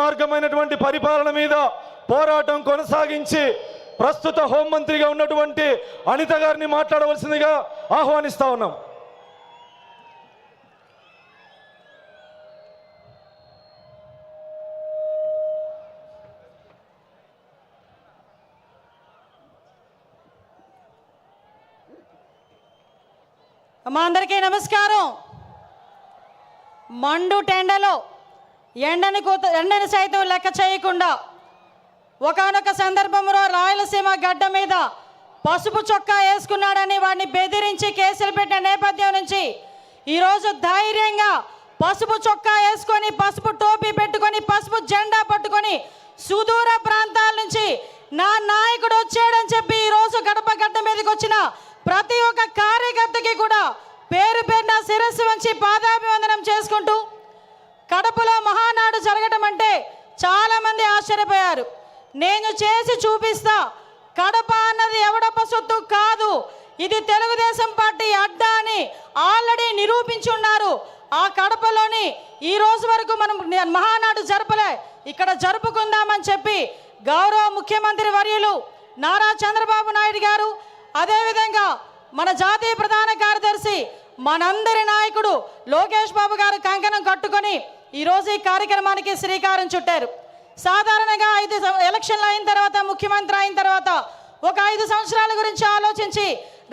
దుర్మార్గమైనటువంటి పరిపాలన మీద పోరాటం కొనసాగించి ప్రస్తుత హోంమంత్రిగా ఉన్నటువంటి అనిత గారిని మాట్లాడవలసిందిగా ఆహ్వానిస్తా ఉన్నాం. మా అందరికీ నమస్కారం. మండు టెండలో ఎండని సైతం లెక్క చేయకుండా ఒకానొక సందర్భంలో రాయలసీమ గడ్డ మీద పసుపు చొక్కా వేసుకున్నాడని వాడిని బెదిరించి కేసులు పెట్టిన నేపథ్యం నుంచి ఈరోజు ధైర్యంగా పసుపు చొక్కా వేసుకొని, పసుపు టోపీ పెట్టుకొని, పసుపు జెండా పట్టుకొని సుదూర ప్రాంతాల నుంచి నా నాయకుడు వచ్చాడని చెప్పి ఈరోజు గడప గడ్డ మీదకి వచ్చిన ప్రతి ఒక్క కార్యకర్తకి కూడా పేరు పేరున శిరస్సు వంచి పాదాభివందనం చేసుకుంటూ, కడపలో మహానాడు జరగటం అంటే చాలామంది ఆశ్చర్యపోయారు. నేను చేసి చూపిస్తా, కడప అన్నది ఎవడప్ప సొత్తు కాదు, ఇది తెలుగుదేశం పార్టీ అడ్డా అని ఆల్రెడీ నిరూపించున్నారు. ఆ కడపలోని ఈ రోజు వరకు మనం మహానాడు జరపలే, ఇక్కడ జరుపుకుందామని చెప్పి గౌరవ ముఖ్యమంత్రి వర్యులు నారా చంద్రబాబు నాయుడు గారు, అదేవిధంగా మన జాతీయ ప్రధాన కార్యదర్శి మనందరి నాయకుడు లోకేష్ బాబు గారు కంకణం కట్టుకొని ఈరోజు ఈ కార్యక్రమానికి శ్రీకారం చుట్టారు. సాధారణంగా 5 ఎలక్షన్లు అయిన తర్వాత, ముఖ్యమంత్రి అయిన తర్వాత ఒక 5 సంవత్సరాల గురించి ఆలోచించి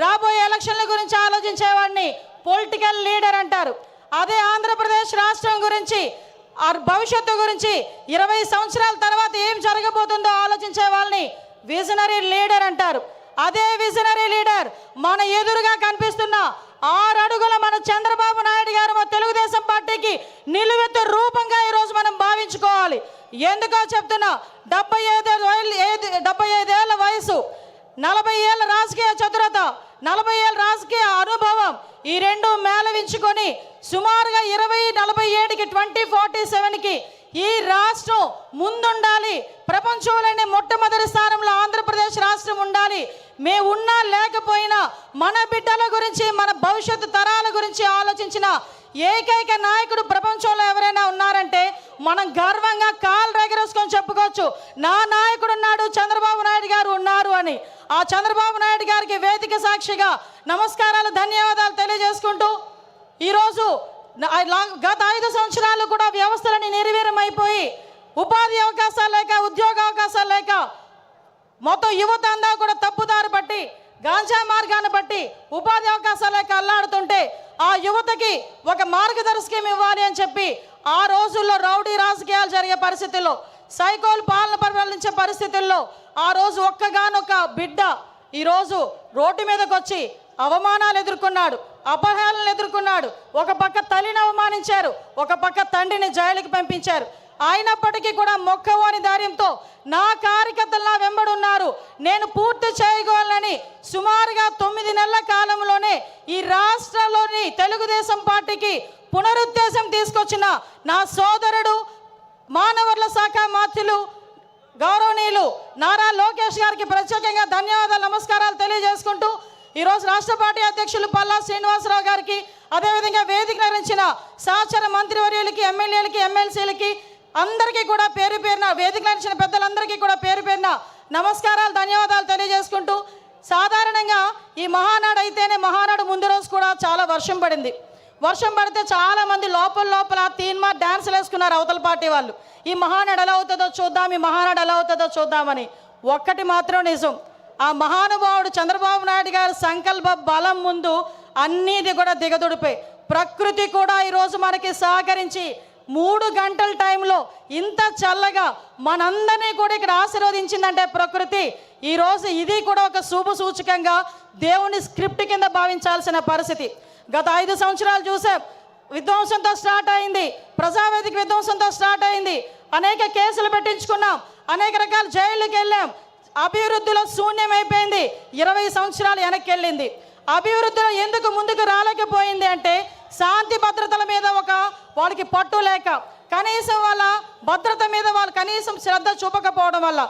రాబోయే ఎలక్షన్ల గురించి ఆలోచించేవాడిని పొలిటికల్ లీడర్ అంటారు. అదే ఆంధ్రప్రదేశ్ రాష్ట్రం గురించి, భవిష్యత్తు గురించి 20 సంవత్సరాల తర్వాత ఏం జరగబోతుందో ఆలోచించే వాళ్ళని విజనరీ లీడర్ అంటారు. అదే విజనరీ లీడర్ మన ఎదురుగా కనిపిస్తున్న 6 అడుగుల మన చంద్రబాబు నాయుడు గారు మన తెలుగుదేశం పార్టీకి నిలువెత్తు రూపంగా ఈరోజు మనం భావించుకోవాలి. ఎందుకో చెప్తున్నా, 75 ఏళ్ళ వయసు, 40 ఏళ్ళ రాజకీయ చతురత, 40 ఏళ్ళ రాజకీయ అనుభవం, ఈ రెండు మేళవించుకొని సుమారుగా 2047కి 2047కి ఈ రాష్ట్రం ముందుండాలి, ప్రపంచంలోనే మొట్టమొదటి స్థానంలో ఆంధ్రప్రదేశ్ రాష్ట్రం ఉండాలి. మేము ఉన్నా లేకపోయినా మన బిడ్డల గురించి, మన భవిష్యత్తు తరాల గురించి ఆలోచించిన ఏకైక నాయకుడు ప్రపంచంలో ఎవరైనా ఉన్నారంటే మనం గర్వంగా కాలు రెగరేసుకొని చెప్పుకోవచ్చు, నా నాయకుడు ఉన్నాడు, చంద్రబాబు నాయుడు గారు ఉన్నారు అని. ఆ చంద్రబాబు నాయుడు గారికి వేదిక సాక్షిగా నమస్కారాలు, ధన్యవాదాలు తెలియజేసుకుంటూ, ఈరోజు గత 5 సంవత్సరాలు కూడా వ్యవస్థలని నిర్వీర్యమైపోయి ఉపాధి అవకాశాలు లేక, ఉద్యోగ అవకాశాలు లేక మొత్తం యువత అంతా కూడా తప్పుదారి పట్టి, గాంజా మార్గాన్ని బట్టి ఉపాధి అవకాశాలు లేక అల్లాడుతుంటే ఆ యువతకి ఒక మార్గదర్శకం ఇవ్వాలి అని చెప్పి ఆ రోజుల్లో రౌడీ రాజకీయాలు జరిగే పరిస్థితుల్లో, సైకోల్ పాలన పరిపాలించే పరిస్థితుల్లో ఆ రోజు ఒక్కగానొక్క బిడ్డ ఈరోజు రోడ్డు మీదకి వచ్చి అవమానాలు ఎదుర్కొన్నాడు, అపహేళనలు ఎదుర్కొన్నాడు. ఒక పక్క తల్లిని అవమానించారు, ఒక పక్క తండ్రిని జైలుకి పంపించారు. అయినప్పటికీ కూడా మొక్కవోని ధైర్యంతో నా కార్యకర్తలు నా వెంబడున్నారు, నేను పూర్తి చేయగలనని సుమారుగా 9 నెలల కాలంలోనే ఈ రాష్ట్రంలోని తెలుగుదేశం పార్టీకి పునరుద్ధేశం తీసుకొచ్చిన నా సోదరుడు, మానవవనరుల శాఖ మంత్రులు గౌరవనీయులు నారా లోకేష్ గారికి ప్రత్యేకంగా ధన్యవాదాలు, నమస్కారాలు తెలియజేసుకుంటూ, ఈరోజు రాష్ట్ర పార్టీ అధ్యక్షులు పల్లా శ్రీనివాసరావు గారికి, అదేవిధంగా వేదిక నిర్వహించిన సహచర మంత్రివర్యులకి, ఎమ్మెల్యేలకి, ఎమ్మెల్సీలకి అందరికీ కూడా పేరు పేరున, వేదిక నిర్వహించిన పెద్దలందరికీ కూడా పేరు పేరున నమస్కారాలు, ధన్యవాదాలు తెలియజేసుకుంటూ, సాధారణంగా ఈ మహానాడు అయితేనే మహానాడు ముందు రోజు కూడా చాలా వర్షం పడింది. వర్షం పడితే చాలామంది లోపల తీన్మా డ్యాన్సులు వేసుకున్నారు అవతల పార్టీ వాళ్ళు. ఈ మహానాడు ఎలా అవుతుందో చూద్దాం, ఈ మహానాడు ఎలా అవుతుందో చూద్దామని. ఒక్కటి మాత్రం నిజం, ఆ మహానుభావుడు చంద్రబాబు నాయుడు గారి సంకల్ప బలం ముందు అన్నీది కూడా దిగదుడిపోయి, ప్రకృతి కూడా ఈరోజు మనకి సహకరించి 3 గంటల టైంలో ఇంత చల్లగా మనందరినీ కూడా ఇక్కడ ఆశీర్వదించిందంటే ప్రకృతి, ఈరోజు ఇది కూడా ఒక శుభ సూచకంగా దేవుని స్క్రిప్ట్ కింద భావించాల్సిన పరిస్థితి. గత 5 సంవత్సరాలు చూసాం, విధ్వంసంతో స్టార్ట్ అయింది, ప్రజావేదిక విధ్వంసంతో స్టార్ట్ అయింది, అనేక కేసులు పెట్టించుకున్నాం, అనేక రకాల జైళ్ళకి వెళ్ళాం, అభివృద్ధిలో శూన్యమైపోయింది, 20 సంవత్సరాలు వెనక్కి వెళ్ళింది. అభివృద్ధిలో ఎందుకు ముందుకు రాలేకపోయింది అంటే శాంతి భద్రతల మీద వాళ్ళకి పట్టు లేక, కనీసం వాళ్ళ భద్రత మీద వాళ్ళు కనీసం శ్రద్ధ చూపకపోవడం వల్ల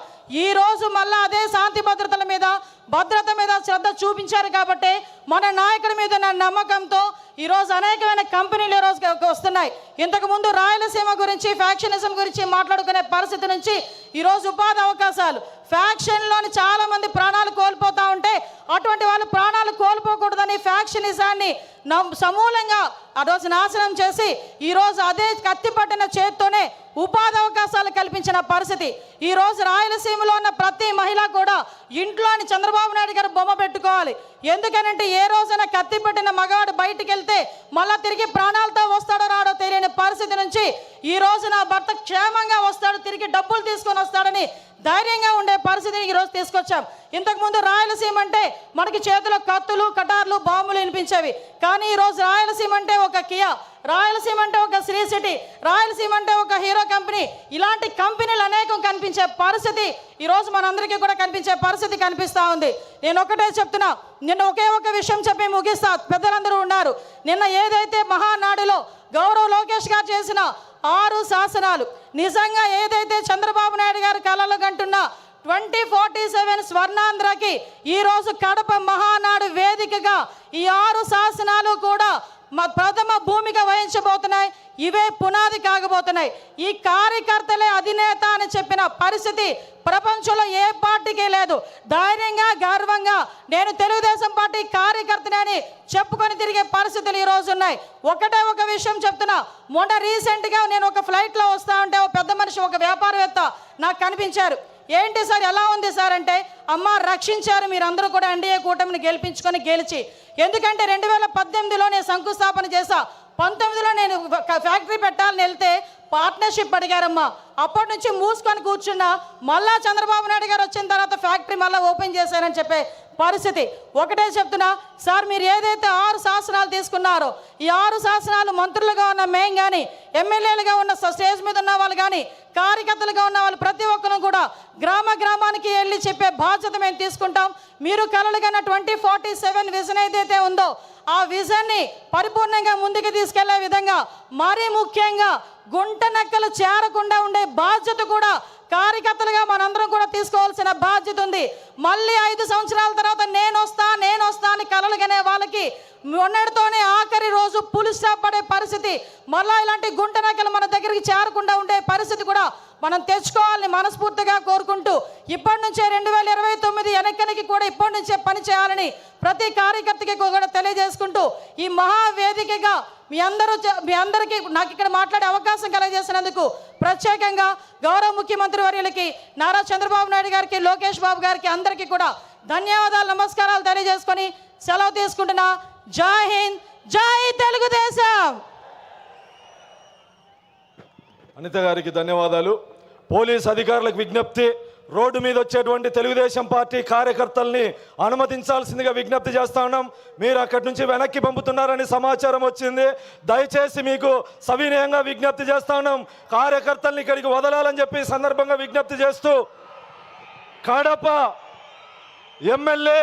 ఈరోజు మళ్ళీ అదే శాంతి భద్రతల మీద భద్రత మీద శ్రద్ధ చూపించారు కాబట్టి మన నాయకుడి మీద ఉన్న నమ్మకంతో ఈరోజు అనేకమైన కంపెనీలు ఈరోజు వస్తున్నాయి. ఇంతకుముందు రాయలసీమ గురించి ఫ్యాక్షనిజం గురించి మాట్లాడుకునే పరిస్థితి నుంచి ఈరోజు ఉపాధి అవకాశాలు, ఫ్యాక్షన్లోని చాలా మంది ప్రాణాలు కోల్పోతూ ఉంటే అటువంటి వాళ్ళు ప్రాణాలు కోల్పోకూడదని ఫ్యాక్షనిజాన్ని సమూలంగా ఆ రోజు నాశనం చేసి ఈరోజు అదే కత్తి పట్టిన చేత్తోనే ఉపాధి అవకాశాలు కల్పించిన పరిస్థితి. ఈరోజు రాయలసీమలో ఉన్న ప్రతి మహిళ కూడా ఇంట్లోని చంద్రబాబు నాయుడు గారు బొమ్మ పెట్టుకోవాలి. ఎందుకనంటే ఏ రోజైనా కత్తి పట్టిన మగవాడు బయటికి వెళ్తే మళ్ళా తిరిగి ప్రాణాలతో వస్తాడో రాడో తెలియని పరిస్థితి నుంచి ఈ రోజు నా భర్త క్షేమంగా వస్తాడు, తిరిగి డబ్బులు తీసుకొని వస్తాడని ధైర్యంగా ఉండే పరిస్థితిని ఈరోజు తీసుకొచ్చాం. ఇంతకుముందు రాయలసీమ అంటే మనకి చేతిలో కత్తులు, కటార్లు, బాంబులు వినిపించేవి. కానీ ఈరోజు రాయలసీమ అంటే ఒక కియా, రాయలసీమ అంటే ఒక శ్రీ సిటీ, రాయలసీమ అంటే ఒక హీరో కంపెనీ, ఇలాంటి కంపెనీలు అనేకం కనిపించే పరిస్థితి ఈరోజు మనందరికీ కూడా కనిపించే పరిస్థితి కనిపిస్తూ ఉంది. నేను ఒకటే చెప్తున్నా, నిన్న ఒకే ఒక విషయం చెప్పి ముగిస్తా. పెద్దలందరూ ఉన్నారు. నిన్న ఏదైతే మహానాడులో గౌరవ్ లోకేష్ గారు చేసిన 6 శాసనాలు, నిజంగా ఏదైతే చంద్రబాబు నాయుడు గారు కలలు కంటున్న 2047 స్వర్ణాంధ్రకి ఈరోజు కడప మహానాడు వేదికగా ఈ 6 శాసనాలు కూడా ప్రథమ భూమిక వహించబోతున్నాయి. ఇవే పునాది కాగబోతున్నాయి. ఈ కార్యకర్తలే అధినేత అని చెప్పిన పరిస్థితి ప్రపంచంలో ఏ పార్టీకి లేదు. ధైర్యంగా గర్వంగా నేను తెలుగుదేశం పార్టీ కార్యకర్తని చెప్పుకొని తిరిగే పరిస్థితులు ఈరోజు ఉన్నాయి. ఒకటే ఒక విషయం చెప్తున్నా. మొన్న రీసెంట్గా నేను ఒక ఫ్లైట్లో వస్తా ఉంటే ఒక పెద్ద మనిషి, ఒక వ్యాపారవేత్త నాకు కనిపించారు. ఏంటి సార్ ఎలా ఉంది సార్ అంటే, అమ్మ రక్షించారు మీరందరూ కూడా ఎన్డీఏ కూటమిని గెలిచి. ఎందుకంటే 2018లో నేను శంకుస్థాపన చేశా, 19లో నేను ఫ్యాక్టరీ పెట్టాలని వెళ్తే పార్ట్నర్షిప్ అడిగారమ్మా. అప్పటి నుంచి మూసుకొని కూర్చున్నా. మళ్ళా చంద్రబాబు నాయుడు గారు వచ్చిన తర్వాత ఫ్యాక్టరీ మళ్ళీ ఓపెన్ చేశారని చెప్పే పరిస్థితి. ఒకటే చెప్తున్నా సార్, మీరు ఏదైతే 6 శాసనాలు తీసుకున్నారో ఈ 6 శాసనాలు మంత్రులుగా ఉన్న మేం కానీ, ఎమ్మెల్యేలుగా ఉన్న స్టేజ్ మీద ఉన్న వాళ్ళు కానీ, కార్యకర్తలుగా ఉన్న వాళ్ళు ప్రతి ఒక్కరు కూడా గ్రామానికి వెళ్ళి చెప్పే బాధ్యత మేము తీసుకుంటాం. మీరు కలలుగా 2047 విజన్ ఏదైతే ఉందో ఆ విజన్ని పరిపూర్ణంగా ముందుకు తీసుకెళ్లే విధంగా, మరీ ముఖ్యంగా గుంట నక్కలు చేరకుండా ఉండే బాధ్యత కూడా కార్యకర్తలుగా మనందరం కూడా తీసుకోవాల్సిన బాధ్యత ఉంది. మళ్ళీ 5 సంవత్సరాల తర్వాత నేను వస్తా అని కలలుగనే వాళ్ళకి మొన్నటితోనే ఆఖరి రోజు పులి స్టాప్ పడే పరిస్థితి, మళ్ళీ ఇలాంటి గుంట నక్కలు మన దగ్గరికి చేరకుండా ఉండే పరిస్థితి కూడా మనం తెచ్చుకోవాలని మనస్ఫూర్తిగా కోరుకుంటూ, ఇప్పటి నుంచే 2029 ఎన్నికలకి కూడా ఇప్పటి నుంచే పని చేయాలని ప్రతి కార్యకర్తకి కూడా తెలియజేసుకుంటూ, ఈ మహావేదికగా మీ అందరికీ నాకు ఇక్కడ మాట్లాడే అవకాశం కలగజేసినందుకు ప్రత్యేకంగా గౌరవ ముఖ్యమంత్రి వర్యులకి, నారా చంద్రబాబు నాయుడు గారికి, లోకేష్ బాబు గారికి అందరికీ కూడా ధన్యవాదాలు, నమస్కారాలు తెలియజేసుకొని సెలవు తీసుకుంటున్నా. జై హింద్, జై తెలుగుదేశం. అనిత గారికి ధన్యవాదాలు. పోలీస్ అధికారులకు విజ్ఞప్తి, రోడ్డు మీద వచ్చేటువంటి తెలుగుదేశం పార్టీ కార్యకర్తల్ని అనుమతించాల్సిందిగా విజ్ఞప్తి చేస్తా ఉన్నాం. మీరు అక్కడి నుంచి వెనక్కి పంపుతున్నారని సమాచారం వచ్చింది. దయచేసి మీకు సవినయంగా విజ్ఞప్తి చేస్తా ఉన్నాం, కార్యకర్తల్ని ఇక్కడికి వదలాలని చెప్పి సందర్భంగా విజ్ఞప్తి చేస్తూ, కడప ఎమ్మెల్యే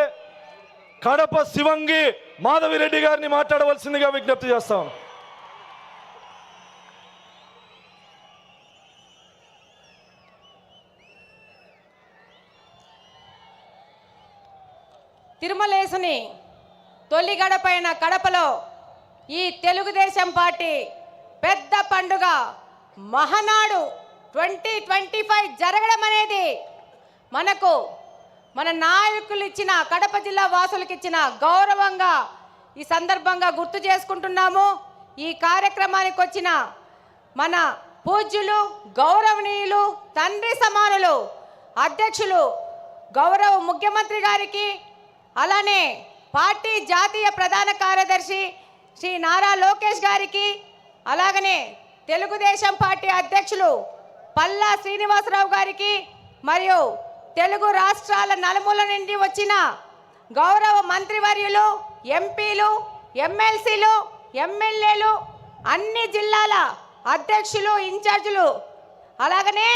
కడప శివంగి మాధవిరెడ్డి గారిని మాట్లాడవలసిందిగా విజ్ఞప్తి చేస్తాం. తిరుమలేసుని తొలి గడపైన కడపలో ఈ తెలుగుదేశం పార్టీ పెద్ద పండుగ మహానాడు 2025 జరగడం అనేది మన నాయకులు ఇచ్చిన, కడప జిల్లా వాసులకు ఇచ్చిన గౌరవంగా ఈ సందర్భంగా గుర్తు చేసుకుంటున్నాము. ఈ కార్యక్రమానికి వచ్చిన మన పూజ్యులు, గౌరవనీయులు, తండ్రి సమానులు, అధ్యక్షులు గౌరవ ముఖ్యమంత్రి గారికి, అలానే పార్టీ జాతీయ ప్రధాన కార్యదర్శి శ్రీ నారా లోకేష్ గారికి, అలాగనే తెలుగుదేశం పార్టీ అధ్యక్షులు పల్లా శ్రీనివాసరావు గారికి, మరియు తెలుగు రాష్ట్రాల నలుమూల నుండి వచ్చిన గౌరవ మంత్రివర్యులు, ఎంపీలు, ఎమ్మెల్సీలు, ఎమ్మెల్యేలు, అన్ని జిల్లాల అధ్యక్షులు, ఇన్ఛార్జీలు, అలాగనే